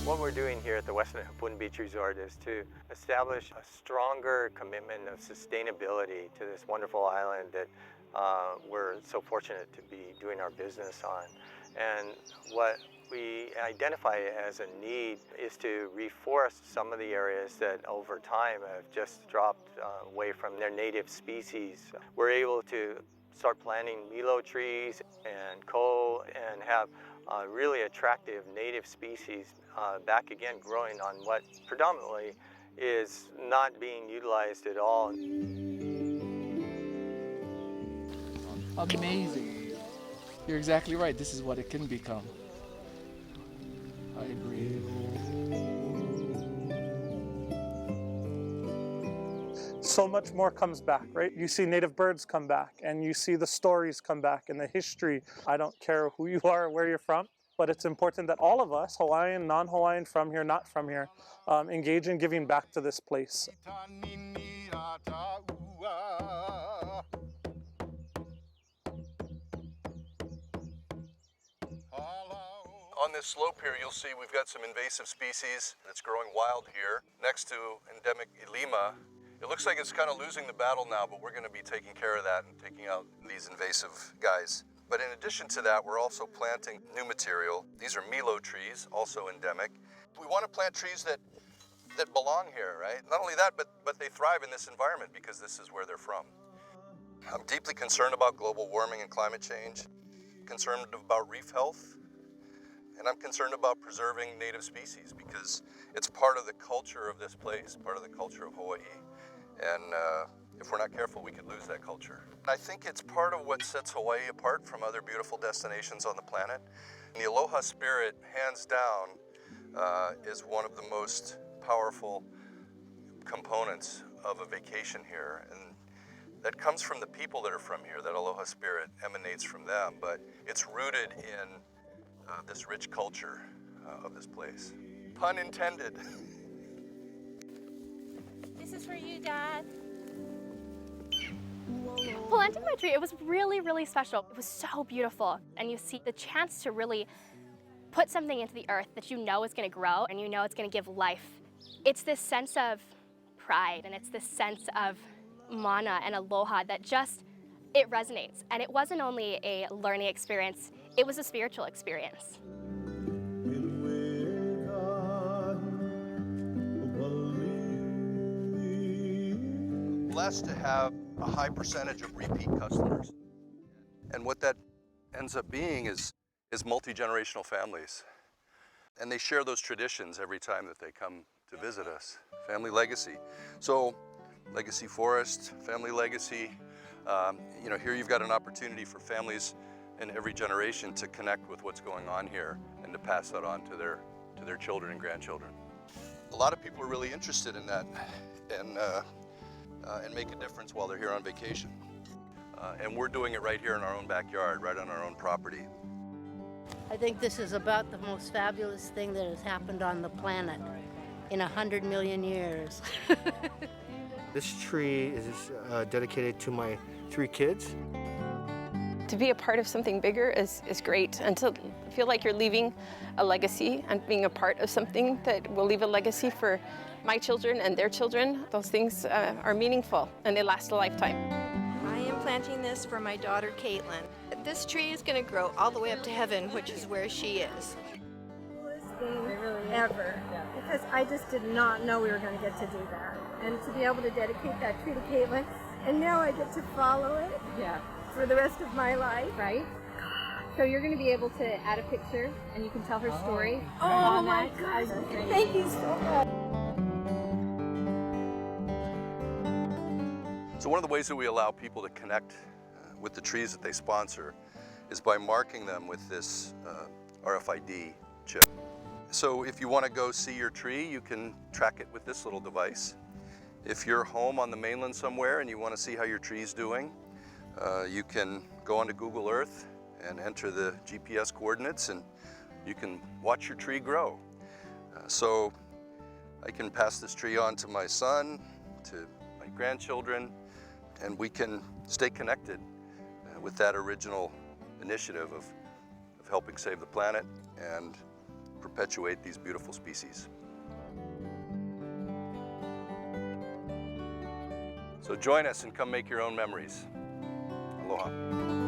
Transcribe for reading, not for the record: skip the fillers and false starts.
What we're doing here at the Western Hapuna Beach Resort is to establish a stronger commitment of sustainability to this wonderful island that we're so fortunate to be doing our business on. And what we identify as a need is to reforest some of the areas that over time have just dropped away from their native species. We're able to start planting milo trees and coal and have really attractive native species back again growing on what predominantly is not being utilized at all. Amazing. You're exactly right. This is what it can become. I agree. So much more comes back, right? You see native birds come back, and you see the stories come back and the history. I don't care who you are or where you're from, but it's important that all of us, Hawaiian, non-Hawaiian, from here, not from here, engage in giving back to this place. On this slope here, you'll see we've got some invasive species that's growing wild here next to endemic Ilima. It looks like it's kind of losing the battle now, but we're going to be taking care of that and taking out these invasive guys. But in addition to that, we're also planting new material. These are milo trees, also endemic. We want to plant trees that belong here, right? Not only that, but they thrive in this environment because this is where they're from. I'm deeply concerned about global warming and climate change, concerned about reef health, and I'm concerned about preserving native species because it's part of the culture of this place, part of the culture of Hawaii. And if we're not careful, we could lose that culture. I think it's part of what sets Hawaii apart from other beautiful destinations on the planet. And the aloha spirit, hands down, is one of the most powerful components of a vacation here. And that comes from the people that are from here. That aloha spirit emanates from them, but it's rooted in this rich culture of this place. Pun intended. This is for you, Dad. Planting my tree, it was really, really special. It was so beautiful. And you see the chance to really put something into the earth that you know is going to grow and you know it's going to give life. It's this sense of pride and it's this sense of mana and aloha that just, it resonates. And it wasn't only a learning experience, it was a spiritual experience. Blessed to have a high percentage of repeat customers. And what that ends up being is multi-generational families. And they share those traditions every time that they come to visit us. Family legacy. So, legacy forest, family legacy. You know, here you've got an opportunity for families in every generation to connect with what's going on here and to pass that on to their children and grandchildren. A lot of people are really interested in that and make a difference while they're here on vacation. And we're doing it right here in our own backyard, right on our own property. I think this is about the most fabulous thing that has happened on the planet in 100 million years. This tree is dedicated to my 3 kids. To be a part of something bigger is great, and to feel like you're leaving a legacy and being a part of something that will leave a legacy for my children and their children, those things are meaningful and they last a lifetime. I am planting this for my daughter Caitlin. This tree is going to grow all the way up to heaven, which is where she is. Coolest thing ever, because I just did not know we were going to get to do that. And to be able to dedicate that tree to Caitlin, and now I get to follow it for the rest of my life. Right? So you're going to be able to add a picture and you can tell her story. Oh my gosh, thank you so much. So one of the ways that we allow people to connect with the trees that they sponsor is by marking them with this RFID chip. So if you want to go see your tree, you can track it with this little device. If you're home on the mainland somewhere and you want to see how your tree's doing, you can go onto Google Earth and enter the GPS coordinates and you can watch your tree grow. So I can pass this tree on to my son, to my grandchildren, and we can stay connected with that original initiative of helping save the planet and perpetuate these beautiful species. So join us and come make your own memories. Aloha.